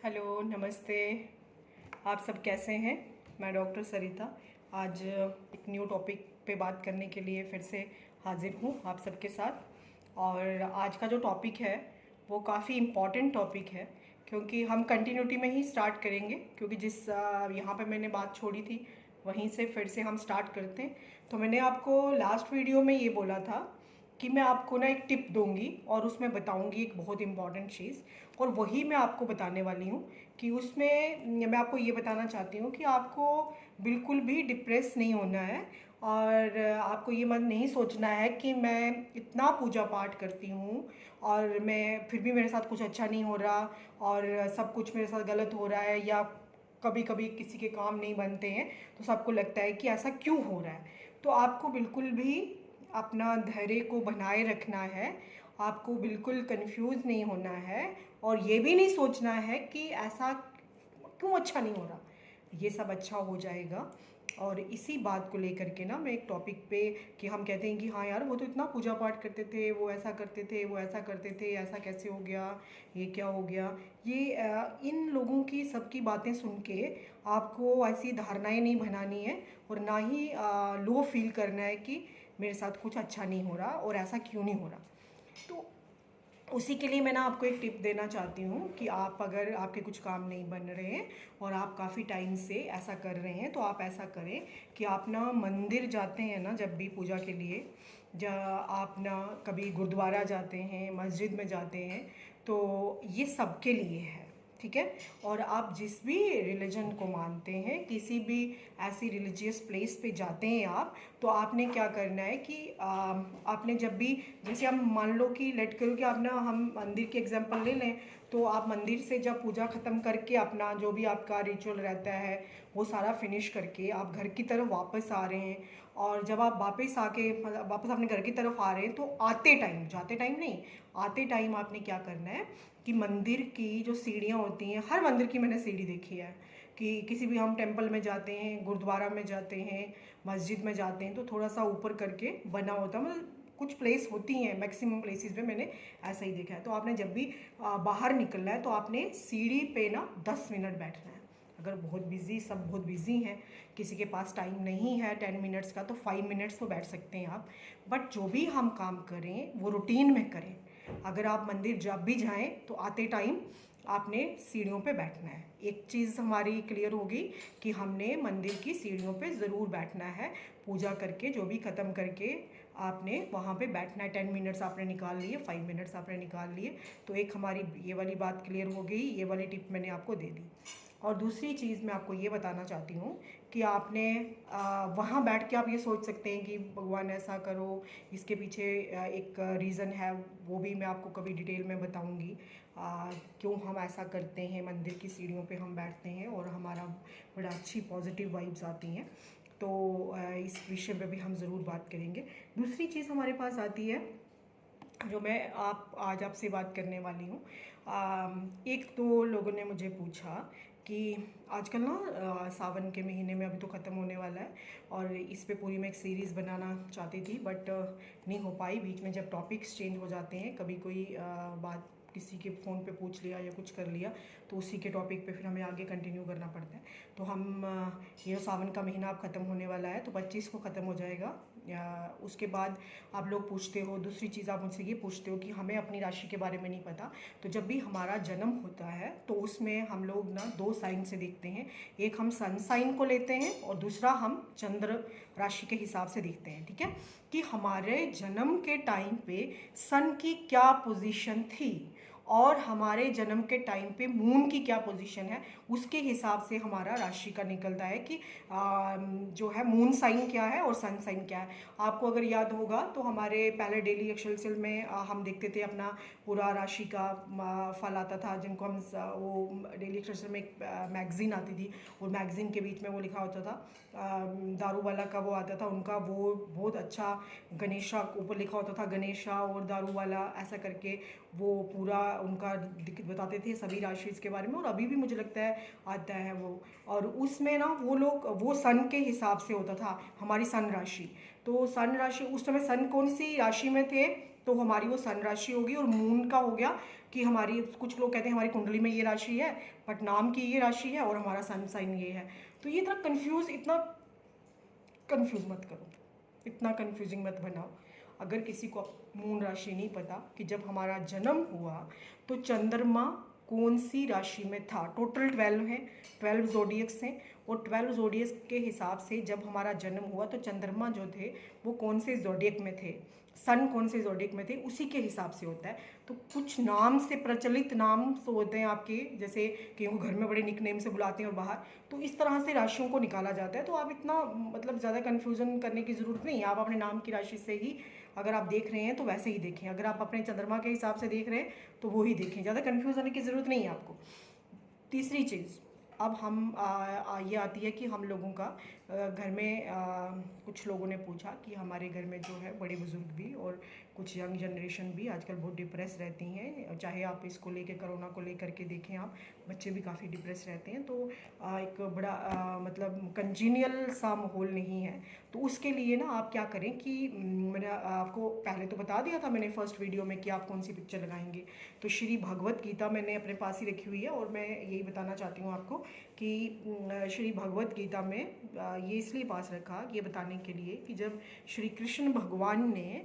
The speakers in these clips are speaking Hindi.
हेलो, नमस्ते। आप सब कैसे हैं? मैं डॉक्टर सरिता आज एक न्यू टॉपिक पे बात करने के लिए फिर से हाजिर हूँ आप सबके साथ। और आज का जो टॉपिक है वो काफ़ी इम्पॉर्टेंट टॉपिक है, क्योंकि हम कंटिन्यूटी में ही स्टार्ट करेंगे, क्योंकि जिस यहाँ पे मैंने बात छोड़ी थी वहीं से फिर से हम स्टार्ट करते हैं। तो मैंने आपको लास्ट वीडियो में ये बोला था कि मैं आपको ना एक टिप दूंगी और उसमें बताऊंगी एक बहुत इंपॉर्टेंट चीज़, और वही मैं आपको बताने वाली हूँ कि उसमें मैं आपको ये बताना चाहती हूँ कि आपको बिल्कुल भी डिप्रेस नहीं होना है। और आपको ये मन नहीं सोचना है कि मैं इतना पूजा पाठ करती हूँ और मैं फिर भी मेरे साथ कुछ अच्छा नहीं हो रहा और सब कुछ मेरे साथ गलत हो रहा है, या कभी कभी किसी के काम नहीं बनते हैं तो सबको लगता है कि ऐसा क्यों हो रहा है। तो आपको बिल्कुल भी अपना धैर्य को बनाए रखना है, आपको बिल्कुल कंफ्यूज नहीं होना है और ये भी नहीं सोचना है कि ऐसा क्यों अच्छा नहीं हो रहा। ये सब अच्छा हो जाएगा। और इसी बात को लेकर के ना मैं एक टॉपिक पे, कि हम कहते हैं कि हाँ यार वो तो इतना पूजा पाठ करते थे, वो ऐसा करते थे, वो ऐसा करते थे, ऐसा कैसे हो गया, ये क्या हो गया। ये इन लोगों की सबकी बातें सुन के आपको ऐसी धारणाएं नहीं बनानी है और ना ही लो फील करना है कि मेरे साथ कुछ अच्छा नहीं हो रहा और ऐसा क्यों नहीं हो रहा। तो उसी के लिए मैं ना आपको एक टिप देना चाहती हूँ कि आप अगर आपके कुछ काम नहीं बन रहे हैं और आप काफ़ी टाइम से ऐसा कर रहे हैं, तो आप ऐसा करें कि आप ना मंदिर जाते हैं ना जब भी पूजा के लिए, आप ना कभी गुरुद्वारा जाते हैं, मस्जिद में जाते हैं, तो ये सबके लिए है, ठीक है। और आप जिस भी रिलीजन को मानते हैं, किसी भी ऐसी रिलीजियस प्लेस पे जाते हैं आप, तो आपने क्या करना है कि आपने जब भी, जैसे हम मान लो कि लेट करो कि आप ना, हम मंदिर के एग्जांपल ले लें, तो आप मंदिर से जब पूजा ख़त्म करके अपना जो भी आपका रिचुअल रहता है वो सारा फिनिश करके आप घर की तरफ वापस आ रहे हैं, और जब आप वापस आके मतलब वापस अपने घर की तरफ आ रहे हैं, तो आते टाइम, जाते टाइम नहीं, आते टाइम आपने क्या करना है कि मंदिर की जो सीढ़ियाँ होती हैं, हर मंदिर की मैंने सीढ़ी देखी है कि किसी भी हम टेंपल में जाते हैं, गुरुद्वारा में जाते हैं, मस्जिद में जाते हैं, तो थोड़ा सा ऊपर करके बना होता है, मतलब कुछ प्लेस होती हैं, मैक्सिमम प्लेसेस पे मैंने ऐसा ही देखा है। तो आपने जब भी बाहर निकलना है तो आपने सीढ़ी पे ना 10 मिनट बैठना है। अगर बहुत बिजी, सब बहुत बिजी हैं, किसी के पास टाइम नहीं है 10 मिनट्स का, तो 5 मिनट्स तो बैठ सकते हैं आप। बट जो भी हम काम करें वो रूटीन में करें। अगर आप मंदिर जब भी जाएं तो आते टाइम आपने सीढ़ियों पे बैठना है। एक चीज़ हमारी क्लियर होगी कि हमने मंदिर की सीढ़ियों पे ज़रूर बैठना है। पूजा करके जो भी ख़त्म करके आपने वहाँ पे बैठना है। 10 मिनट्स आपने निकाल लिए, 5 मिनट्स आपने निकाल लिए, तो एक हमारी ये वाली बात क्लियर हो गई। ये वाली टिप मैंने आपको दे दी। और दूसरी चीज़ मैं आपको ये बताना चाहती हूँ कि आपने वहाँ बैठ के आप ये सोच सकते हैं कि भगवान ऐसा करो, इसके पीछे एक रीज़न है, वो भी मैं आपको कभी डिटेल में बताऊँगी क्यों हम ऐसा करते हैं, मंदिर की सीढ़ियों पे हम बैठते हैं और हमारा बड़ा अच्छी पॉजिटिव वाइब्स आती हैं। तो इस विषय पे भी हम ज़रूर बात करेंगे। दूसरी चीज़ हमारे पास आती है जो मैं आज आपसे बात करने वाली हूँ। एक दो लोगों ने मुझे पूछा कि आजकल ना सावन के महीने में अभी तो ख़त्म होने वाला है, और इस पे पूरी मैं एक सीरीज़ बनाना चाहती थी, बट नहीं हो पाई। बीच में जब टॉपिक्स चेंज हो जाते हैं, कभी कोई बात किसी के फ़ोन पे पूछ लिया या कुछ कर लिया, तो उसी के टॉपिक पे फिर हमें आगे कंटिन्यू करना पड़ता है। तो हम ये सावन का महीना अब ख़त्म होने वाला है, तो 25 को ख़त्म हो जाएगा। या उसके बाद आप लोग पूछते हो, दूसरी चीज़ आप मुझसे ये पूछते हो कि हमें अपनी राशि के बारे में नहीं पता। तो जब भी हमारा जन्म होता है तो उसमें हम लोग ना दो साइन से देखते हैं। एक हम सन साइन को लेते हैं और दूसरा हम चंद्र राशि के हिसाब से देखते हैं, ठीक है। कि हमारे जन्म के टाइम पे सन की क्या पोजीशन थी और हमारे जन्म के टाइम पे मून की क्या पोजीशन है, उसके हिसाब से हमारा राशि का निकलता है कि जो है मून साइन क्या है और सन साइन क्या है। आपको अगर याद होगा तो हमारे पहले डेली एक्सेल में हम देखते थे अपना पूरा राशि का फल आता था, जिनको हम वो डेली एक्सेल में एक मैगजीन आती थी, और मैगजीन के बीच में वो लिखा होता था, दारू वाला का वो आता था उनका, वो बहुत अच्छा गणेशा ऊपर लिखा होता था, गणेशा और दारू वाला ऐसा करके वो पूरा उनका बताते थे सभी राशि के बारे में। और अभी भी मुझे लगता है आता है वो, और उसमें ना वो लोग वो सन के हिसाब से होता था हमारी सन राशि। तो सन राशि उस समय सन कौन सी राशि में थे, तो हमारी वो सन राशि होगी। और मून का हो गया कि हमारी, कुछ लोग कहते हैं हमारी कुंडली में ये राशि है, बट नाम की ये राशि है और हमारा सन साइन ये है। तो ये इतना कंफ्यूज मत करो, इतना कंफ्यूजिंग मत बनाओ। अगर किसी को मून राशि नहीं पता कि जब हमारा जन्म हुआ तो चंद्रमा कौन सी राशि में था, टोटल 12 हैं, 12 जोडियक्स हैं, और 12 जोडियक्स के हिसाब से जब हमारा जन्म हुआ तो चंद्रमा जो थे वो कौन से जोडियक में थे, सन कौन से जोडियक में थे, उसी के हिसाब से होता है। तो कुछ नाम से प्रचलित नाम तो होते हैं आपके, जैसे कि वो घर में बड़े निकनेम से बुलाते हैं और बाहर, तो इस तरह से राशियों को निकाला जाता है। तो आप इतना मतलब ज़्यादा कन्फ्यूज़न करने की ज़रूरत नहीं है। आप अपने नाम की राशि से ही अगर आप देख रहे हैं तो वैसे ही देखें, अगर आप अपने चंद्रमा के हिसाब से देख रहे हैं तो वो ही देखें, ज़्यादा कन्फ्यूज़ होने की ज़रूरत नहीं है आपको। तीसरी चीज़, अब हम ये आती है कि हम लोगों का घर में कुछ लोगों ने पूछा कि हमारे घर में जो है बड़े बुजुर्ग भी और कुछ यंग जनरेशन भी आजकल बहुत डिप्रेस रहती हैं। चाहे आप इसको लेके, कोरोना को लेकर के देखें, आप बच्चे भी काफ़ी डिप्रेस रहते हैं। तो एक बड़ा मतलब कंजीनियल सा माहौल नहीं है। तो उसके लिए ना आप क्या करें कि मैंने आपको पहले तो बता दिया था मैंने फर्स्ट वीडियो में कि आप कौन सी पिक्चर लगाएंगे। तो श्री भगवत गीता मैंने अपने पास ही रखी हुई है, और मैं यही बताना चाहती हूँ आपको कि श्री भगवत गीता में ये इसलिए पास रखा ये बताने के लिए कि जब श्री कृष्ण भगवान ने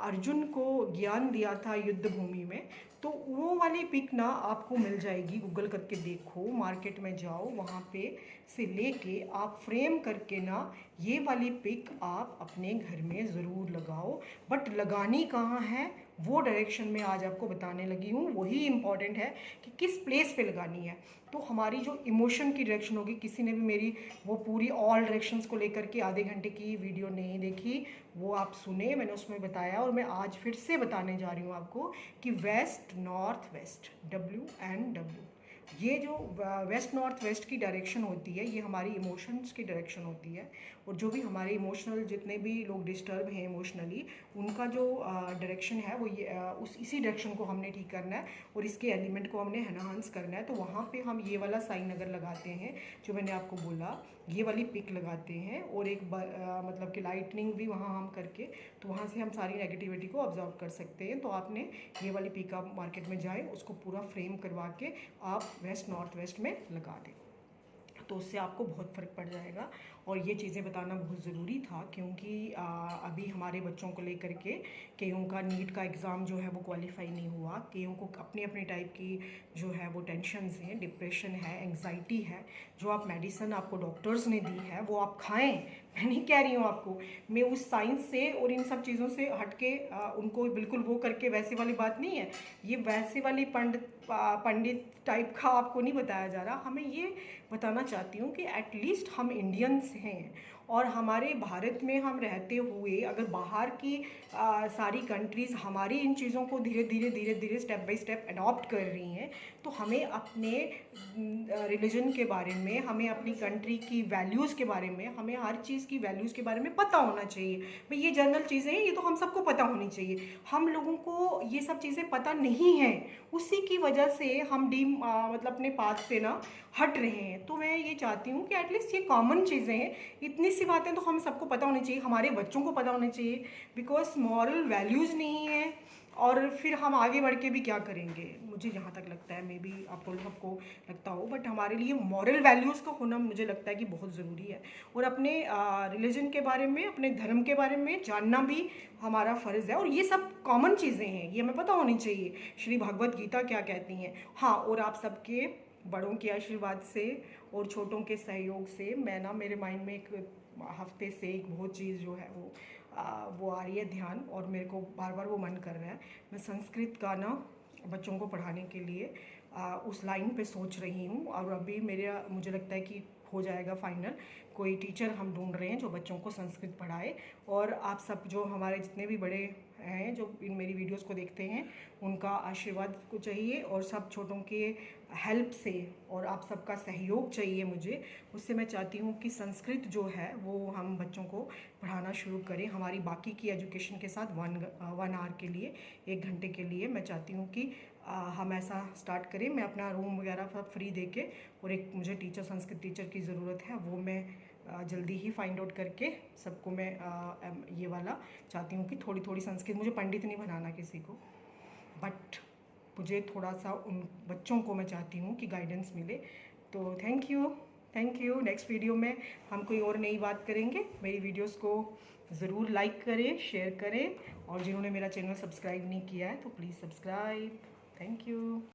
अर्जुन को ज्ञान दिया था युद्ध भूमि में, तो वो वाली पिक ना आपको मिल जाएगी, गूगल करके देखो, मार्केट में जाओ, वहाँ पे से लेके आप फ्रेम करके ना ये वाली पिक आप अपने घर में ज़रूर लगाओ। बट लगानी कहाँ है वो डायरेक्शन में आज आपको बताने लगी हूँ, वही इम्पॉर्टेंट है कि किस प्लेस पे लगानी है। तो हमारी जो इमोशन की डायरेक्शन होगी, किसी ने भी मेरी वो पूरी ऑल डायरेक्शंस को लेकर के आधे घंटे की वीडियो नहीं देखी, वो आप सुने, मैंने उसमें बताया, और मैं आज फिर से बताने जा रही हूँ आपको कि वेस्ट नॉर्थ वेस्ट, WNW, ये जो वेस्ट नॉर्थ वेस्ट की डायरेक्शन होती है ये हमारी इमोशंस की डायरेक्शन होती है। और जो भी हमारे इमोशनल, जितने भी लोग डिस्टर्ब हैं इमोशनली, उनका जो डायरेक्शन है वो ये इसी डायरेक्शन को हमने ठीक करना है और इसके एलिमेंट को हमने एनहांस करना है। तो वहाँ पे हम ये वाला साइन अगर लगाते हैं, जो मैंने आपको बोला, ये वाली पिक लगाते हैं, और एक मतलब कि लाइटनिंग भी वहाँ हम करके, तो वहाँ से हम सारी नेगेटिविटी को ऑब्जर्व कर सकते हैं। तो आपने ये वाली पिक, आप मार्केट में जाएँ, उसको पूरा फ्रेम करवा के आप वेस्ट नॉर्थ वेस्ट में लगा दें, तो उससे आपको बहुत फ़र्क पड़ जाएगा। और ये चीज़ें बताना बहुत ज़रूरी था, क्योंकि अभी हमारे बच्चों को लेकर के कईयों का नीट का एग्ज़ाम जो है वो क्वालिफाई नहीं हुआ, कईयों को अपने अपने टाइप की जो है वो टेंशन्स हैं, डिप्रेशन है, एंग्जाइटी है। जो आप मेडिसिन आपको डॉक्टर्स ने दी है वो आप खाएं, मैं नहीं कह रही हूँ आपको, मैं उस साइंस से और इन सब चीज़ों से हट के उनको बिल्कुल वो करके, वैसे वाली बात नहीं है, ये वैसे वाली पंडित टाइप का आपको नहीं बताया जा रहा। हमें ये बताना चाहती हूँ कि एटलीस्ट हम इंडियंस हैं, और हमारे भारत में हम रहते हुए अगर बाहर की सारी कंट्रीज़ हमारी इन चीज़ों को धीरे धीरे स्टेप बाय स्टेप अडॉप्ट कर रही हैं, तो हमें अपने रिलीजन के बारे में, हमें अपनी कंट्री की वैल्यूज़ के बारे में, हमें हर चीज़ की वैल्यूज़ के बारे में पता होना चाहिए। भाई ये जनरल चीज़ें हैं, ये तो हम सबको पता होनी चाहिए। हम लोगों को ये सब चीज़ें पता नहीं हैं, उसी की वजह से हम मतलब अपने पाथ से ना हट रहे हैं। तो मैं ये चाहती हूँ कि एटलीस्ट ये कॉमन चीज़ें हैं, इतनी सी बातें तो हम सबको पता होनी चाहिए, हमारे बच्चों को पता होनी चाहिए, बिकॉज मॉरल वैल्यूज़ नहीं है और फिर हम आगे बढ़ के भी क्या करेंगे। मुझे जहाँ तक लगता है, मे बी आपको सबको लगता हो, बट हमारे लिए मॉरल वैल्यूज़ का होना मुझे लगता है कि बहुत ज़रूरी है। और अपने रिलीजन के बारे में, अपने धर्म के बारे में जानना भी हमारा फ़र्ज़ है, और ये सब कॉमन चीज़ें हैं, ये हमें पता होनी चाहिए। श्री भगवत गीता क्या कहती हैं। हाँ, और आप सबके बड़ों के आशीर्वाद से और छोटों के सहयोग से मैं ना, मेरे माइंड में एक हफ्ते से एक बहुत चीज़ जो है वो आ रही है ध्यान, और मेरे को बार बार वो मन कर रहा है। मैं संस्कृत का ना बच्चों को पढ़ाने के लिए उस लाइन पे सोच रही हूँ, और अभी मुझे लगता है कि हो जाएगा फाइनल। कोई टीचर हम ढूंढ रहे हैं जो बच्चों को संस्कृत पढ़ाए, और आप सब जो हमारे जितने भी बड़े हैं जो इन मेरी वीडियोस को देखते हैं, उनका आशीर्वाद को चाहिए, और सब छोटों के हेल्प से और आप सबका सहयोग चाहिए मुझे। उससे मैं चाहती हूँ कि संस्कृत जो है वो हम बच्चों को पढ़ाना शुरू करें, हमारी बाकी की एजुकेशन के साथ 1 आवर के लिए, 1 घंटे के लिए। मैं चाहती हूँ कि हम ऐसा स्टार्ट करें। मैं अपना रूम वगैरह सब फ्री दे के, और एक मुझे टीचर, संस्कृत टीचर की ज़रूरत है, वो मैं जल्दी ही फाइंड आउट करके सबको मैं ये वाला चाहती हूँ कि थोड़ी थोड़ी संस्कृत, मुझे पंडित नहीं बनाना किसी को, बट मुझे थोड़ा सा उन बच्चों को मैं चाहती हूँ कि गाइडेंस मिले। तो थैंक यू। नेक्स्ट वीडियो में हम कोई और नई बात करेंगे। मेरी वीडियोस को ज़रूर लाइक करें, शेयर करें, और जिन्होंने मेरा चैनल सब्सक्राइब नहीं किया है तो प्लीज़ सब्सक्राइब। Thank you.